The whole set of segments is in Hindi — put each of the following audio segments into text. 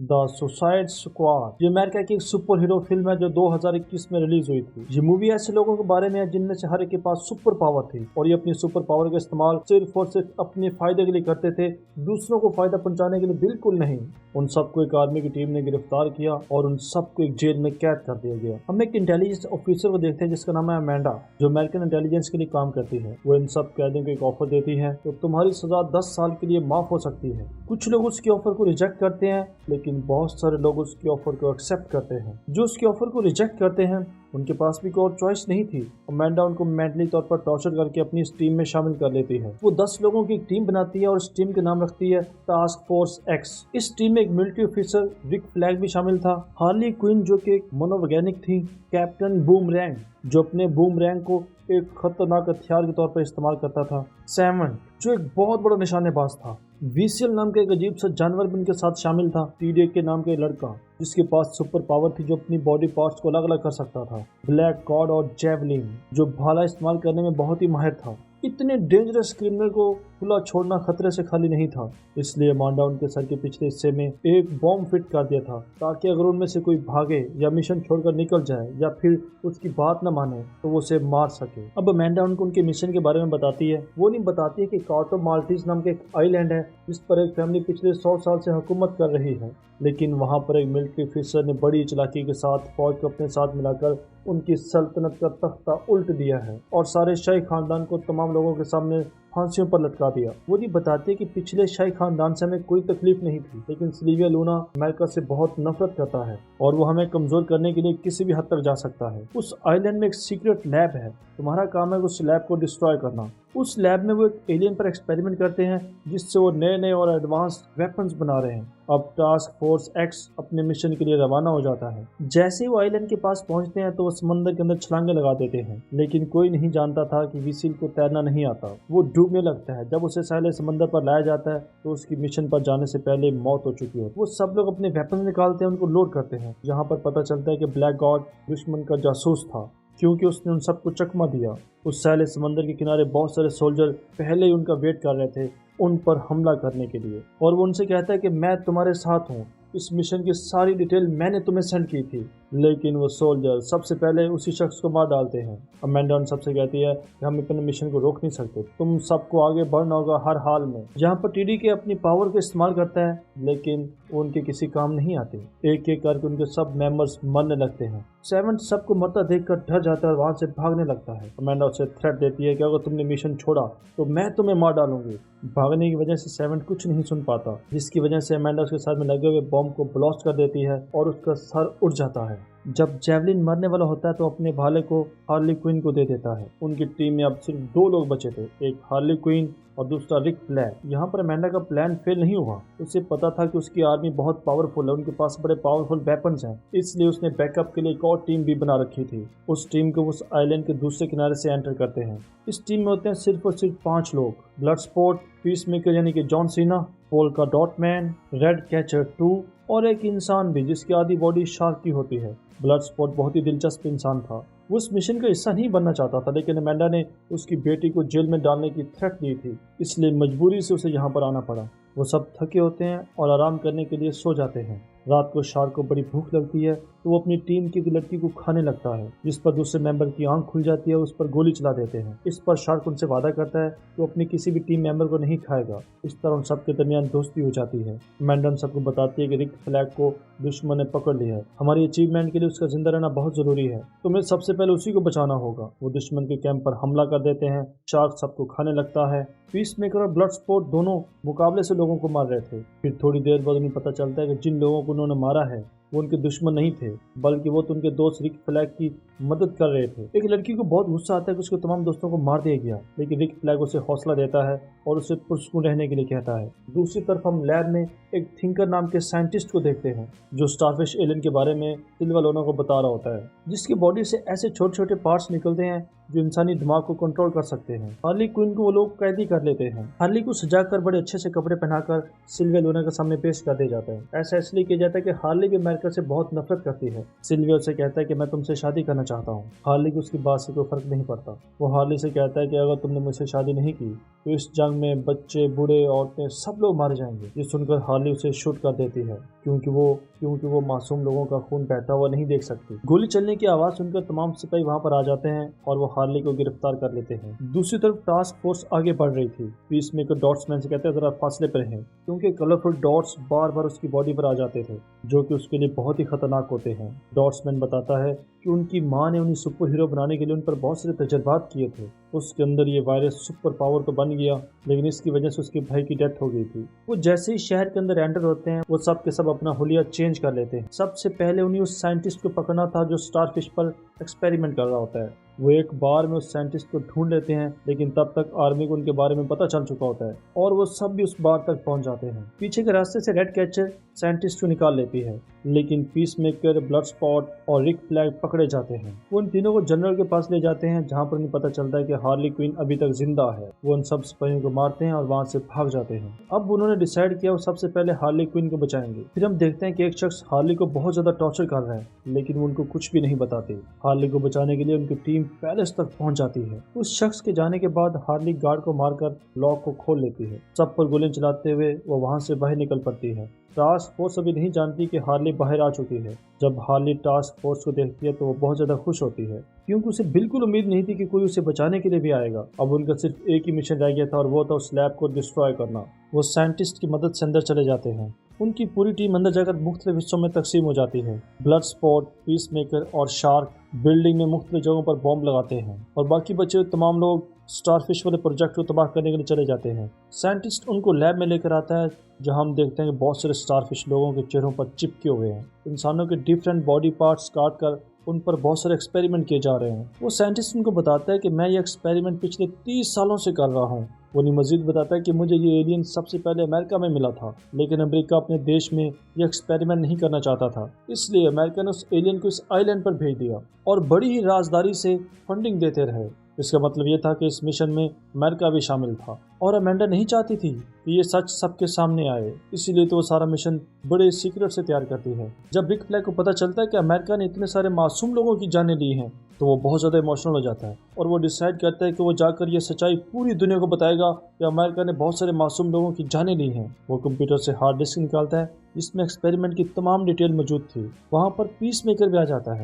The suicide squad. ये अमेरिका की एक सुपर हीरो फिल्म है जो 2021 में रिलीज हुई थी। ये मूवी ऐसे लोगों के बारे में है जिनमें से हर एक के पास सुपर पावर थी और ये अपनी सुपर पावर का इस्तेमाल सिर्फ और सिर्फ अपने फायदे के लिए करते थे, दूसरों को फायदा पहुंचाने के लिए बिल्कुल नहीं। उन सबको एक आर्मी की टीम ने गिरफ्तार किया और उन सबको एक जेल में कैद कर दिया गया। हम एक इंटेलिजेंस ऑफिसर को देखते हैं जिसका नाम है अमेंडा, जो अमेरिकन इंटेलिजेंस के लिए काम करती है। वो इन सब कैदियों को एक ऑफर देती है तो तुम्हारी सजा 10 साल के लिए माफ हो सकती है। कुछ लोग उसके ऑफर को रिजेक्ट करते हैं लेकिन बहुत सारे लोग उसके ऑफर को एक्सेप्ट करते हैं। जो उसके ऑफर को रिजेक्ट करते हैं उनके पास भी कोई और चॉइस नहीं थी। अमेंडा उनको मेंटली तौर पर टॉर्चर करके अपनी इस टीम में शामिल कर लेती है। वो 10 लोगों की एक टीम बनाती है और इस टीम का नाम रखती है टास्क फोर्स एक्स। इस टीम में एक मिलिट्री ऑफिसर रिक फ्लैग भी शामिल था, हार्ली क्विन जो कि एक मनोवैज्ञानिक थी, कैप्टन बूमरैंग जो अपने बूमरैंग को एक खतरनाक हथियार के तौर पर इस्तेमाल करता था, सेवन जो एक बहुत बड़ा निशानेबाज था, वीसीएल नाम का एक अजीब सा जानवर भी उनके साथ शामिल था, टीडे के नाम का एक लड़का जिसके पास सुपर पावर थी जो अपनी बॉडी पार्ट्स को अलग अलग कर सकता था, ब्लैक गॉड और जेवलिन जो भाला इस्तेमाल करने में बहुत ही माहिर था। इतने डेंजरस क्रिमिनल को खुला छोड़ना खतरे से खाली नहीं था, इसलिए अमांडा उनके सर के पिछले हिस्से में एक बॉम्ब फिट कर दिया था ताकि अगर उनमें से कोई भागे या मिशन छोड़कर निकल जाए या फिर उसकी बात न माने तो वो उसे मार सके। अब अमांडा उनको उनके मिशन के बारे में बताती है। वो नहीं बताती है कि कार्टो माल्टीज नाम का एक आइलैंड है जिस पर एक फैमिली पिछले 100 साल से हुकूमत कर रही है, लेकिन वहाँ पर एक मिलिट्री ऑफिसर ने बड़ी चालाकी के साथ फौज को अपने साथ मिलाकर उनकी सल्तनत का तख्ता उल्ट दिया है और सारे शाही खानदान को तमाम लोगों के सामने फांसियों पर लटका दिया। वो नहीं बताते कि पिछले शाही खानदान से हमें कोई तकलीफ नहीं थी, लेकिन सिल्विया लूना अमेरिका से बहुत नफरत करता है और वो हमें कमजोर करने के लिए किसी भी हद तक जा सकता है। उस आइलैंड में एक सीक्रेट लैब है, तुम्हारा काम है उस लैब को डिस्ट्रॉय करना। उस लैब में वो एक एलियन पर एक्सपेरिमेंट करते हैं जिससे वो नए नए और एडवांस वेपन्स बना रहे हैं। अब टास्क फोर्स एक्स अपने मिशन के लिए रवाना हो जाता है। जैसे ही वो आइलैंड के पास पहुंचते हैं तो वो समंदर के अंदर छलांगे लगा देते हैं, लेकिन कोई नहीं जानता था कि विसील को तैरना नहीं आता। वो डूबने लगता है। जब उसे साले समंदर पर लाया जाता है तो उसकी मिशन पर जाने से पहले मौत हो चुकी होती है। वो सब लोग अपने वेपन निकालते हैं, उनको लोड करते हैं। यहाँ पर पता चलता है कि ब्लैक गॉड दुश्मन का जासूस था क्योंकि उसने उन सबको चकमा दिया। उस साले समंदर के किनारे बहुत सारे सोल्जर पहले ही उनका वेट कर रहे थे उन पर हमला करने के लिए, और वो उनसे कहता है कि मैं तुम्हारे साथ हूँ, इस मिशन की सारी डिटेल मैंने तुम्हें सेंड की थी। लेकिन वो सोल्जर सबसे पहले उसी शख्स को मार डालते हैं। अमेंडा उन सबसे कहती है कि हम अपने मिशन को रोक नहीं सकते, तुम सबको आगे बढ़ना होगा हर हाल में। यहाँ पर टीडी के अपनी पावर को इस्तेमाल करता है लेकिन वो उनके किसी काम नहीं आते। एक एक करके उनके सब मेंबर्स मरने लगते हैं। सेवन सबको मरता देखकर डर जाता है और वहां से भागने लगता है। अमेंडा उसे थ्रेट देती है कि अगर तुमने मिशन छोड़ा तो मैं तुम्हें मार डालूंगी। भागने की वजह से सेवन कुछ नहीं सुन पाता, जिसकी वजह से अमेंडा उसके सर में लगे हुए बॉम्ब को ब्लास्ट कर देती है और उसका सर उड़ जाता है। जब जेवलिन मरने वाला होता है तो अपने भाले को हार्ली क्विन को दे देता है। उनकी टीम में अब सिर्फ 2 लोग बचे थे, एक हार्ली क्विन और दूसरा रिक फ्लैग। यहाँ पर अमेंडा का प्लान फेल नहीं हुआ। उसे पता था कि उसकी आर्मी बहुत पावरफुल है, उनके पास बड़े पावरफुल वेपन्स हैं, इसलिए उसने बैकअप के लिए एक और टीम भी बना रखी थी। उस टीम को उस आइलैंड के दूसरे किनारे से एंटर करते हैं। इस टीम में होते हैं सिर्फ और सिर्फ 5 लोग, ब्लड स्पोर्ट, पीसमेकर यानी कि John Cena, polka dot man, red catcher 2 और एक इंसान भी जिसकी आधी बॉडी शार्क की होती है। ब्लड स्पॉट बहुत ही दिलचस्प इंसान था। वो इस मिशन का हिस्सा नहीं बनना चाहता था, लेकिन अमेंडा ने उसकी बेटी को जेल में डालने की थ्रेट दी थी, इसलिए मजबूरी से उसे यहाँ पर आना पड़ा। वो सब थके होते हैं और आराम करने के लिए सो जाते हैं। रात को शार्क को बड़ी भूख लगती है तो वो अपनी टीम की एक लड़की को खाने लगता है, जिस पर दूसरे मेंबर की आंख खुल जाती है और उस पर गोली चला देते हैं। इस पर शार्क उनसे वादा करता है कि वो अपने किसी भी टीम मेंबर को नहीं खाएगा। इस तरह उन सबके दरमियान दोस्ती हो जाती है। अमेंडा सबको बताती है कि रिक फ्लैग को दुश्मन ने पकड़ लिया है, हमारी अचीवमेंट के लिए उसका जिंदा रहना बहुत जरूरी है, तुम्हें सबसे पहले उसी को बचाना होगा। वो दुश्मन के कैंप पर हमला कर देते हैं। शार्क सबको खाने लगता है। पीसमेकर और ब्लड स्पोर्ट दोनों मुकाबले से लोगों को मार रहे थे। फिर थोड़ी देर बाद उन्हें पता चलता है कि जिन लोगों को उन्होंने मारा है वो उनके दुश्मन नहीं थे, बल्कि वो तो उनके दोस्त रिक फ्लैग की मदद कर रहे थे। एक लड़की को बहुत गुस्सा आता है कि उसके तमाम दोस्तों को मार दिया गया, लेकिन रिक फ्लैग उसे हौसला देता है और उसे पुरस्कुन रहने के लिए कहता है। दूसरी तरफ हम लैब में एक थिंकर नाम के साइंटिस्ट को देखते हैं जो स्टारफिश एलियन के बारे में सिल्वा लूना को बता रहा होता है, जिसकी बॉडी से ऐसे छोटे छोटे पार्ट्स निकलते हैं जो इंसानी दिमाग को कंट्रोल कर सकते हैं। हार्ली क्विन को वो लोग कैदी कर लेते हैं। हार्ली को सजाकर बड़े अच्छे से कपड़े पहनाकर सिल्विया लूना के सामने पेश कर दिया जाता है। ऐसा इसलिए किया जाता है कि हार्ली भी अमेरिका से बहुत नफरत करती है। सिल्विया उसे कहता है कि मैं तुमसे शादी करना चाहता हूँ। हार्ली को उसकी बात से कोई फर्क नहीं पड़ता। वो हार्ली से कहता है कि अगर तुमने मुझसे शादी नहीं की तो इस जंग में बच्चे, बूढ़े, औरतें सब लोग मारे जाएंगे। ये सुनकर हार्ली उसे शूट कर देती है क्योंकि वो मासूम लोगों का खून बहता हुआ नहीं देख सकती। गोली चलने की आवाज सुनकर तमाम सिपाही वहां पर आ जाते हैं और वो हार्ली को गिरफ्तार कर लेते हैं। दूसरी तरफ टास्क फोर्स आगे बढ़ रही थी। पीस मेकर डॉट्समैन से कहते हैं जरा फासले पर रहें क्योंकि कलरफुल डॉट्स बार बार उसकी बॉडी पर आ जाते थे जो कि उसके लिए बहुत ही खतरनाक होते हैं। डॉट्समैन बताता है कि उनकी माँ ने उन्हें सुपर हीरो बनाने के लिए उन पर बहुत सारे तजर्बात किए थे। उसके अंदर ये वायरस सुपर पावर तो बन गया लेकिन इसकी वजह से उसके भाई की डेथ हो गई थी। वो जैसे ही शहर के अंदर एंटर होते हैं वो सब के सब अपना हुलिया चेंज कर लेते हैं। सबसे पहले उन्हें उस साइंटिस्ट को पकड़ना था जो स्टारफिश पर एक्सपेरिमेंट कर रहा होता है। वो एक बार में उस साइंटिस्ट को ढूंढ लेते हैं लेकिन तब तक आर्मी को उनके बारे में पता चल चुका होता है और वो सब भी उस बार तक पहुंच जाते हैं। पीछे के रास्ते से रेड कैचर साइंटिस्ट को निकाल लेती है लेकिन पीस मेकर, ब्लड स्पॉट और रिक फ्लैग पकड़े जाते हैं। वो उन तीनों को जनरल के पास ले जाते हैं जहां पर उन्हें पता चलता है कि हार्ली क्विन अभी तक जिंदा है। वो उन सब सिपाहियों को मारते हैं और वहां से भाग जाते हैं। अब उन्होंने डिसाइड किया वो सबसे पहले हार्ली क्विन को बचाएंगे। फिर हम देखते हैं कि एक शख्स हार्ली को बहुत ज्यादा टॉर्चर कर रहा है लेकिन वो उनको कुछ भी नहीं बताते। हार्ली को बचाने के लिए उनकी टीम पैलेस तक पहुंच जाती है। उस शख्स के जाने के बाद हार्ली गार्ड को मारकर लॉक को खोल लेती है। सब पर गोलियां चलाते हुए वो वहां से बाहर निकल पड़ती है। टास्क फोर्स अभी नहीं जानती कि हार्ली बाहर आ चुकी है। जब हार्ली टास्क फोर्स को देखती है तो वो बहुत ज्यादा खुश होती है क्योंकि उसे बिल्कुल उम्मीद नहीं थी कि कोई उसे बचाने के लिए भी आएगा। अब उनका सिर्फ एक ही मिशन रह गया था और वो था उस लैब को डिस्ट्रॉय करना। वो साइंटिस्ट की मदद से अंदर चले जाते हैं। उनकी पूरी टीम अंदर जाकर मुख्तलिफ हिस्सों में तकसीम हो जाती है। ब्लड स्पॉट, पीस मेकर और शार्क बिल्डिंग में मुख्तलिफ जगहों पर बॉम्ब लगाते हैं और बाकी बचे हुए तमाम लोग स्टारफिश वाले प्रोजेक्ट को तबाह करने के लिए चले जाते हैं। साइंटिस्ट उनको लैब में लेकर आता है जहां हम देखते हैं कि बहुत सारे स्टारफिश लोगों के चेहरों पर चिपके हुए हैं। इंसानों के डिफरेंट बॉडी पार्ट्स काट कर उन पर बहुत सारे एक्सपेरिमेंट किए जा रहे हैं। वो साइंटिस्ट उनको बताता है कि मैं ये एक्सपेरिमेंट पिछले 30 सालों से कर रहा हूँ। वो मजीद बताता है कि मुझे ये एलियन सबसे पहले अमेरिका में मिला था लेकिन अमेरिका अपने देश में ये एक्सपेरिमेंट नहीं करना चाहता था, इसलिए अमेरिका ने उस एलियन को इस आइलैंड पर भेज दिया और बड़ी ही राजदारी से फंडिंग देते रहे। इसका मतलब ये था कि इस मिशन में अमेरिका भी शामिल था और अमेंडा नहीं चाहती थी कि ये सच सबके सामने आए, इसीलिए तो वो सारा मिशन बड़े सीक्रेट से तैयार करती है। जब रिक फ्लैग को पता चलता है कि अमेरिका ने इतने सारे मासूम लोगों की जानें ली हैं तो वो बहुत ज़्यादा इमोशनल हो जाता है और वो डिसाइड करता है कि वो जाकर ये सच्चाई पूरी दुनिया को बताएगा कि अमेरिका ने बहुत सारे मासूम लोगों की जानें ली हैं। वो कंप्यूटर से हार्ड डिस्क निकालता है जिसमें एक्सपेरिमेंट की तमाम डिटेल मौजूद थी। वहाँ पर पीस मेकर भी आ जाता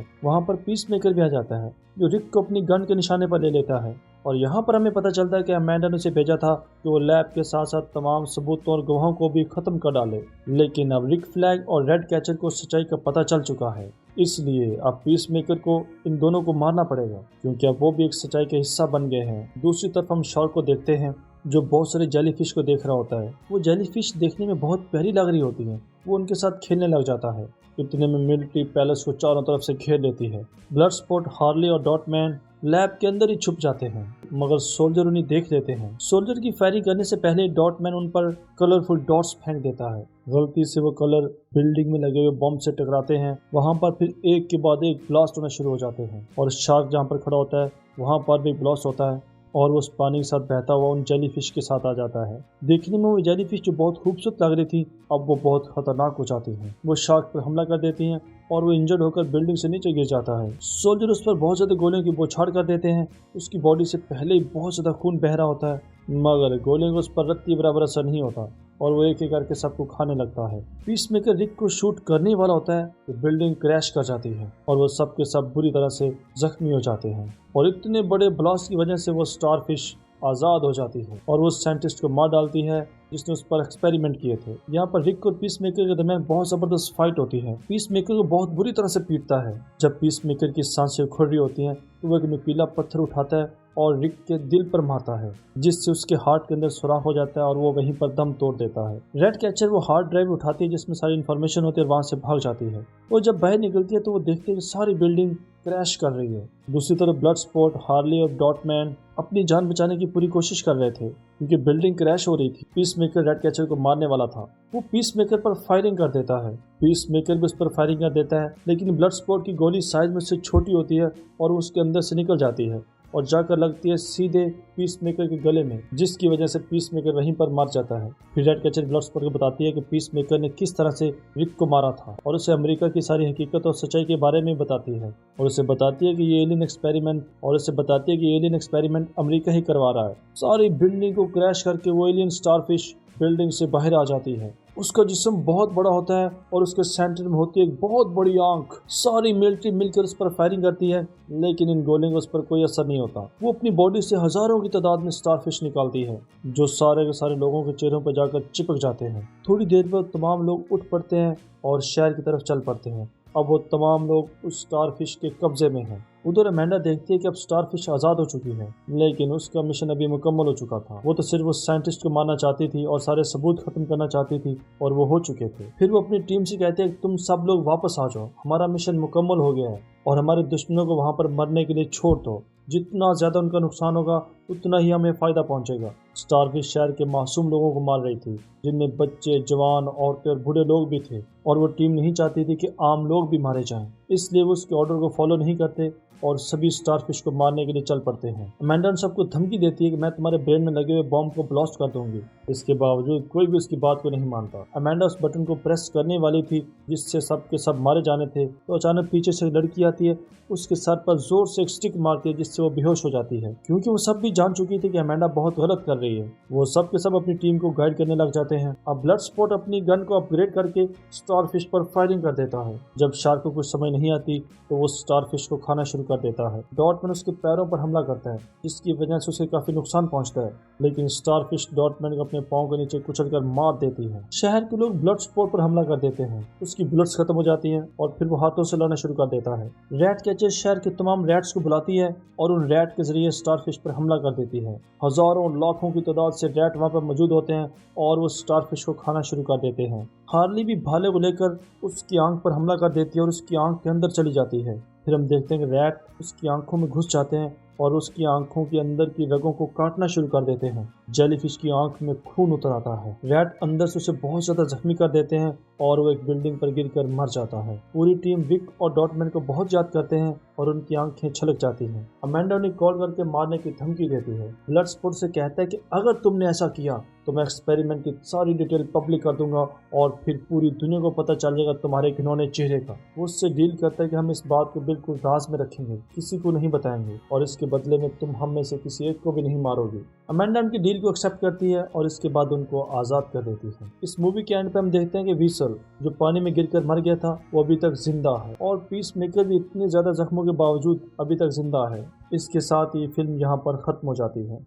है जो रिक को अपनी गन के निशाने पर ले लेता है और यहाँ पर हमें पता चलता है कि अमेंडा ने उसे भेजा था कि वो लैब के साथ साथ तमाम सबूतों और गवाहों को भी खत्म कर डाले। लेकिन अब रिक फ्लैग और रेड कैचर को सच्चाई का पता चल चुका है, इसलिए अब पीस मेकर को इन दोनों को मारना पड़ेगा क्योंकि अब वो भी एक सच्चाई का हिस्सा बन गए हैं। दूसरी तरफ हम शार्क को देखते हैं जो बहुत सारे जेलीफिश को देख रहा होता है। वो जेलीफिश देखने में बहुत प्यारी लग रही होती हैं। वो उनके साथ खेलने लग जाता है। इतने में मिलिट्री पैलेस को चारों तरफ से घेर लेती है। ब्लड स्पॉट, हार्ली और डॉटमैन लैब के अंदर ही छुप जाते हैं मगर सोल्जर उन्हें देख लेते हैं। सोल्जर की फायरिंग करने से पहले डॉटमैन उन पर कलरफुल डॉट्स फेंक देता है। गलती से वो कलर बिल्डिंग में लगे हुए बॉम्ब से टकराते हैं। वहां पर फिर एक के बाद एक ब्लास्ट होना शुरू हो जाते हैं और शार्क जहां पर खड़ा होता है वहां पर भी ब्लास्ट होता है और वो उस पानी के साथ बहता हुआ उन जेलीफिश के साथ आ जाता है। देखने में वो जेलीफिश जो बहुत खूबसूरत लग रही थी अब वो बहुत खतरनाक हो जाती हैं। वो शार्क पर हमला कर देती हैं और वो इंजर्ड होकर बिल्डिंग से नीचे गिर जाता है। सोल्जर उस पर बहुत ज़्यादा गोलियों की बौछार कर देते हैं। उसकी बॉडी से पहले ही बहुत ज़्यादा खून बह रहा होता है मगर गोलियों का उस पर रत्ती बराबर असर नहीं होता और वो एक एक करके सबको खाने लगता है। पीस मेकर रिक को शूट करने वाला होता है तो बिल्डिंग क्रैश कर जाती है और वो सब के सब बुरी तरह से जख्मी हो जाते हैं और इतने बड़े ब्लास्ट की वजह से वो स्टारफिश आज़ाद हो जाती है और वो साइंटिस्ट को मार डालती है जिसने उस पर एक्सपेरिमेंट किए थे। यहाँ पर रिक और पीस मेकर के दरमियान बहुत जबरदस्त फाइट होती है। पीस मेकर को बहुत बुरी तरह से पीटता है। जब पीस मेकर की सांसें खुल रही होती हैं तो वह एक नुकीला पत्थर उठाता है और रिक के दिल पर मारता है जिससे उसके हार्ट के अंदर सुराख हो जाता है और वो वहीं पर दम तोड़ देता है। रेड कैचर वो हार्ड ड्राइव उठाती है जिसमें सारी इन्फॉर्मेशन होती है और वहां से भाग जाती है। वो जब बाहर निकलती है तो वो देखती है कि सारी बिल्डिंग क्रैश कर रही है। दूसरी तरफ ब्लड स्पॉट, हार्ली और डॉटमैन अपनी जान बचाने की पूरी कोशिश कर रहे थे क्योंकि बिल्डिंग क्रैश हो रही थी। पीस मेकर रेड कैचर को मारने वाला था। वो पीस मेकर पर फायरिंग कर देता है। पीस मेकर भी उस पर फायरिंग कर देता है लेकिन ब्लड स्पॉट की गोली साइज में से छोटी होती है और उसके अंदर से निकल जाती है और जाकर लगती है सीधे पीस मेकर के गले में, जिसकी वजह से पीस मेकर वहीं पर मर जाता है। फिर रेड कैचर ब्लडस्पोर्ट को बताती है कि पीस मेकर ने किस तरह से रिक को मारा था और उसे अमेरिका की सारी हकीकत और सच्चाई के बारे में बताती है और उसे बताती है कि ये एलियन एक्सपेरिमेंट अमेरिका ही करवा रहा है। सारी बिल्डिंग को क्रैश करके वो एलियन स्टारफिश बिल्डिंग से बाहर आ जाती है। उसका जिस्म बहुत बड़ा होता है और उसके सेंटर में होती है एक बहुत बड़ी आंख। सारी मिलिट्री मिलकर उस पर फायरिंग करती है, लेकिन इन गोलियों का उस पर कोई असर नहीं होता। वो अपनी बॉडी से हजारों की तादाद में स्टारफिश निकालती है, जो सारे के सारे लोगों के चेहरों पर जाकर चिपक जाते हैं। थोड़ी देर बाद तमाम लोग उठ पड़ते हैं और शहर की तरफ चल पड़ते हैं। अब वो तमाम लोग उस स्टारफिश के कब्जे में हैं। उधर अमेंडा देखती है कि अब स्टारफिश आज़ाद हो चुकी है, लेकिन उसका मिशन अभी मुकम्मल हो चुका था। वो तो सिर्फ उस साइंटिस्ट को मारना चाहती थी और सारे सबूत खत्म करना चाहती थी, और वो हो चुके थे। फिर वो अपनी टीम से कहती है कि तुम सब लोग वापस आ जाओ, हमारा मिशन मुकम्मल हो गया है और हमारे दुश्मनों को वहाँ पर मरने के लिए छोड़ दो। जितना ज़्यादा उनका नुकसान होगा उतना ही हमें फ़ायदा पहुँचेगा। स्टारफिश शहर के मासूम लोगों को मार रही थी, जिनमें बच्चे, जवान, औरतें और बूढ़े लोग भी थे, और वो टीम नहीं चाहती थी कि आम लोग भी मारे जाएं। इसलिए वो उसके ऑर्डर को फॉलो नहीं करते और सभी स्टारफिश को मारने के लिए चल पड़ते हैं। अमेंडा सबको धमकी देती है कि मैं तुम्हारे ब्रेन में लगे हुए बॉम्ब को ब्लास्ट कर दूंगी। इसके बावजूद कोई भी उसकी बात को नहीं मानता। अमेंडा उस बटन को प्रेस करने वाली थी जिससे सब के सब मारे जाने थे, तो अचानक पीछे से एक लड़की आती है, उसके सर पर जोर से एक स्टिक मारती है, जिससे वो बेहोश हो जाती है। क्योंकि वो सब भी जान चुकी थी कि अमेंडा बहुत गलत कर रही है, वो सब के सब अपनी टीम को गाइड करने लग जाते हैं। अब ब्लडस्पोर्ट अपनी गन को अपग्रेड करके स्टारफिश पर फायरिंग कर देता है। जब शार्क को कुछ समझ नहीं आती तो वो स्टारफिश को खाना शुरू कर देता है। डॉटमैन उसके पैरों पर हमला करता है, जिसकी वजह से उसे काफी नुकसान पहुंचता है, लेकिन स्टारफिश डॉटमैन को अपने पांव के नीचे कुचलकर मार देती है। शहर के लोग ब्लडस्पोर्ट पर हमला कर देते हैं, उसकी बुलेट्स खत्म हो जाती हैं और फिर वो हाथों से लड़ना शुरू कर देता है। रैट कैचर शहर के तमाम रैट्स को बुलाती है और उन रैट के जरिए स्टारफिश पर हमला कर देती है। हजारों लाखों की तादाद से रैट वहां पर मौजूद होते हैं और वो स्टारफिश को खाना शुरू कर देते हैं। हार्ली भी भाले को लेकर उसकी आंख पर हमला कर देती है और उसकी आंख के अंदर चली जाती है। फिर हम देखते हैं कि रैट उसकी आंखों में घुस जाते हैं और उसकी आंखों के अंदर की रगों को काटना शुरू कर देते हैं। जेलीफिश की आंख में खून उतर आता है। रैट अंदर से उसे बहुत ज्यादा जख्मी कर देते हैं और वो एक बिल्डिंग पर गिरकर मर जाता है। पूरी टीम विक और डॉटमैन को बहुत याद करते हैं और उनकी आंखें छलक जाती हैं। अमेंडा उन्हें कॉल करके मारने की धमकी देती है। ब्लडस्पोर्ट से कहता है कि अगर तुमने ऐसा किया तो मैं एक्सपेरिमेंट की सारी डिटेल पब्लिक कर दूंगा और फिर पूरी दुनिया को पता चल जाएगा तुम्हारे घिनौने चेहरे का। वो उससे डील करता है कि हम इस बात को बिल्कुल राज में रखेंगे, किसी को नहीं बताएंगे, और इसके बदले में तुम हम में से किसी एक को भी नहीं मारोगी। अमेंडा उनकी डील को एक्सेप्ट करती है और इसके बाद उनको आज़ाद कर देती है। इस मूवी के एंड पे हम देखते हैं कि व्हीसल, जो पानी में गिरकर मर गया था, वो अभी तक जिंदा है और पीस मेकर भी इतने ज़्यादा जख्मों के बावजूद अभी तक जिंदा है। इसके साथ ही फिल्म यहाँ पर ख़त्म हो जाती है।